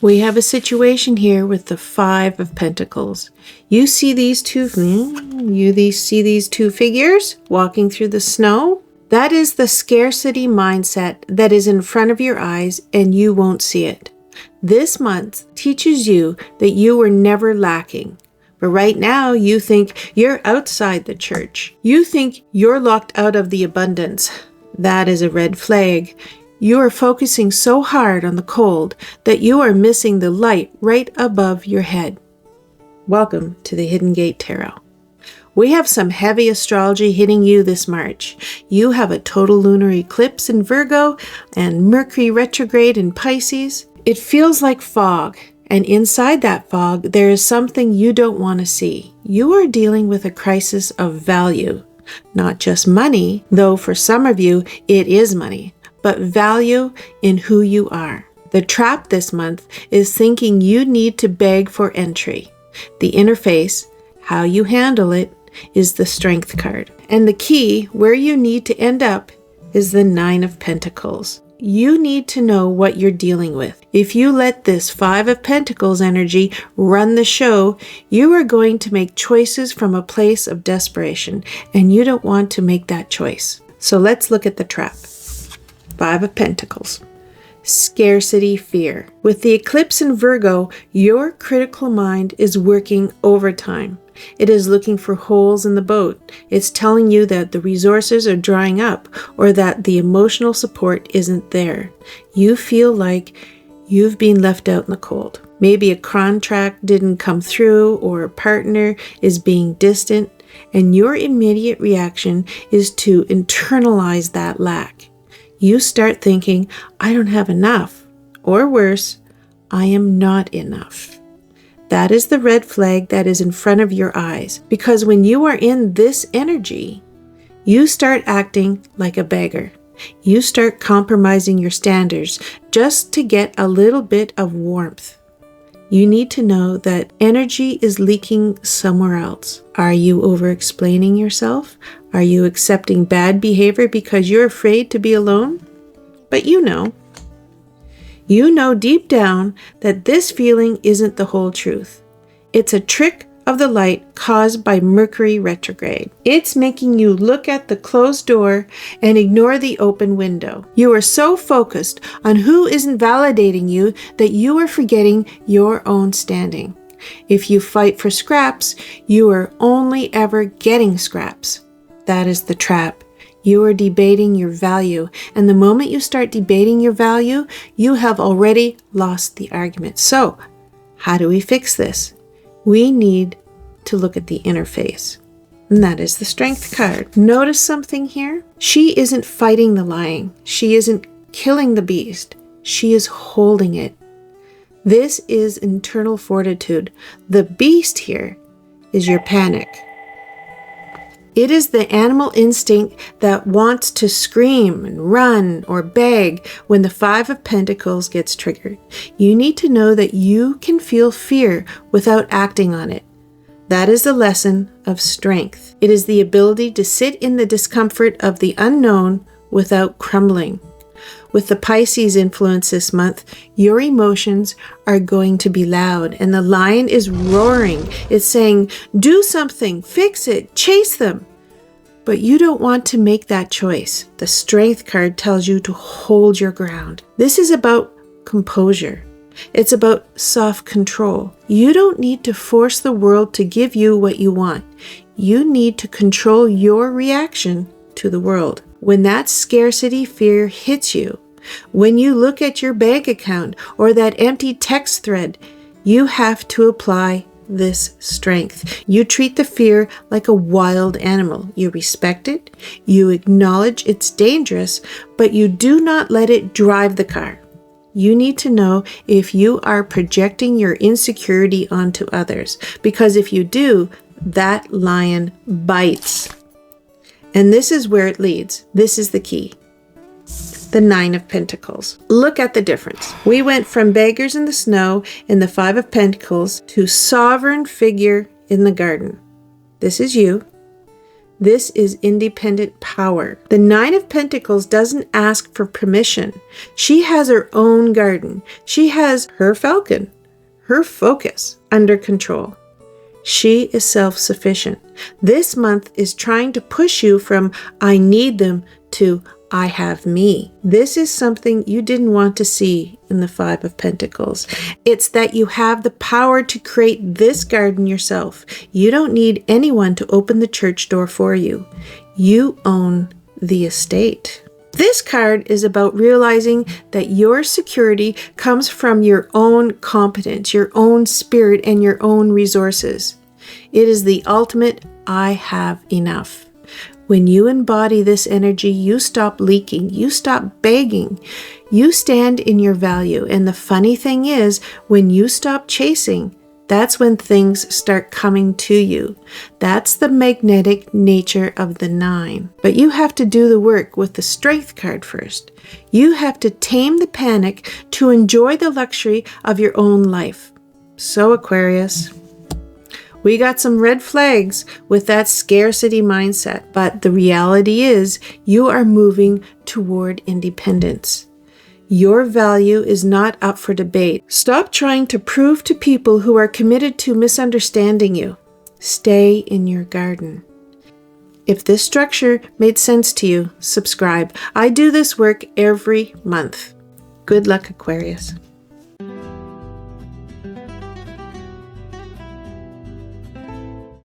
We have a situation here with the Five of Pentacles. You see these two figures walking through the snow? That is the scarcity mindset that is in front of your eyes and you won't see it. This month teaches you that you were never lacking. But right now you think you're outside the church. You think you're locked out of the abundance. That is a red flag. You are focusing so hard on the cold that you are missing the light right above your head. Welcome to the Hidden Gate Tarot. We have some heavy astrology hitting you this March. You have a total lunar eclipse in Virgo and Mercury retrograde in Pisces. It feels like fog, and inside that fog, there is something you don't want to see. You are dealing with a crisis of value. Not just money, though for some of you it is money, but value in who you are. The trap this month is thinking you need to beg for entry. The interface, how you handle it, is the Strength card. And the key, where you need to end up, is the Nine of Pentacles. You need to know what you're dealing with. If you let this Five of Pentacles energy run the show, you are going to make choices from a place of desperation, and you don't want to make that choice. So let's look at the trap. Five of Pentacles. Scarcity fear. With the eclipse in Virgo, your critical mind is working overtime. It is looking for holes in the boat. It's telling you that the resources are drying up or that the emotional support isn't there. You feel like you've been left out in the cold. Maybe a contract didn't come through or a partner is being distant, and your immediate reaction is to internalize that lack. You start thinking, I don't have enough, or worse, I am not enough. That is the red flag that is in front of your eyes, because when you are in this energy, you start acting like a beggar. You start compromising your standards just to get a little bit of warmth. You need to know that energy is leaking somewhere else. Are you over-explaining yourself? Are you accepting bad behavior because you're afraid to be alone? But you know deep down that this feeling isn't the whole truth. It's a trick of the light caused by Mercury retrograde. It's making you look at the closed door and ignore the open window. You are so focused on who isn't validating you that you are forgetting your own standing. If you fight for scraps, you are only ever getting scraps. That is the trap. You are debating your value, and the moment you start debating your value, you have already lost the argument. So, how do we fix this? We need to look at the interface, and that is the Strength card. Notice something here? She isn't fighting the lying. She isn't killing the beast. She is holding it. This is internal fortitude. The beast here is your panic. It is the animal instinct that wants to scream and run or beg when the Five of Pentacles gets triggered. You need to know that you can feel fear without acting on it. That is the lesson of strength. It is the ability to sit in the discomfort of the unknown without crumbling. With the Pisces influence this month, your emotions are going to be loud, and the lion is roaring. It's saying, do something, fix it, chase them. But you don't want to make that choice. The Strength card tells you to hold your ground. This is about composure. It's about self-control. You don't need to force the world to give you what you want. You need to control your reaction to the world. When that scarcity fear hits you, when you look at your bank account or that empty text thread, you have to apply this strength. You treat the fear like a wild animal. You respect it, you acknowledge it's dangerous, but you do not let it drive the car. You need to know if you are projecting your insecurity onto others, because if you do, that lion bites. And this is where it leads. This is the key. The Nine of Pentacles. Look at the difference. We went from beggars in the snow in the Five of Pentacles to sovereign figure in the garden. This is you. This is independent power. The Nine of Pentacles doesn't ask for permission. She has her own garden. She has her falcon, her focus under control. She is self-sufficient. This month is trying to push you from I need them to I have me. This is something you didn't want to see in the Five of Pentacles. It's that you have the power to create this garden yourself. You don't need anyone to open the church door for you. You own the estate. This card is about realizing that your security comes from your own competence, your own spirit, and your own resources. It is the ultimate I have enough. When you embody this energy, you stop leaking, you stop begging, you stand in your value. And the funny thing is, when you stop chasing, that's when things start coming to you. That's the magnetic nature of the Nine. But you have to do the work with the Strength card first. You have to tame the panic to enjoy the luxury of your own life. So Aquarius, we got some red flags with that scarcity mindset, but the reality is you are moving toward independence. Your value is not up for debate. Stop trying to prove to people who are committed to misunderstanding you. Stay in your garden. If this structure made sense to you, subscribe. I do this work every month. Good luck, Aquarius.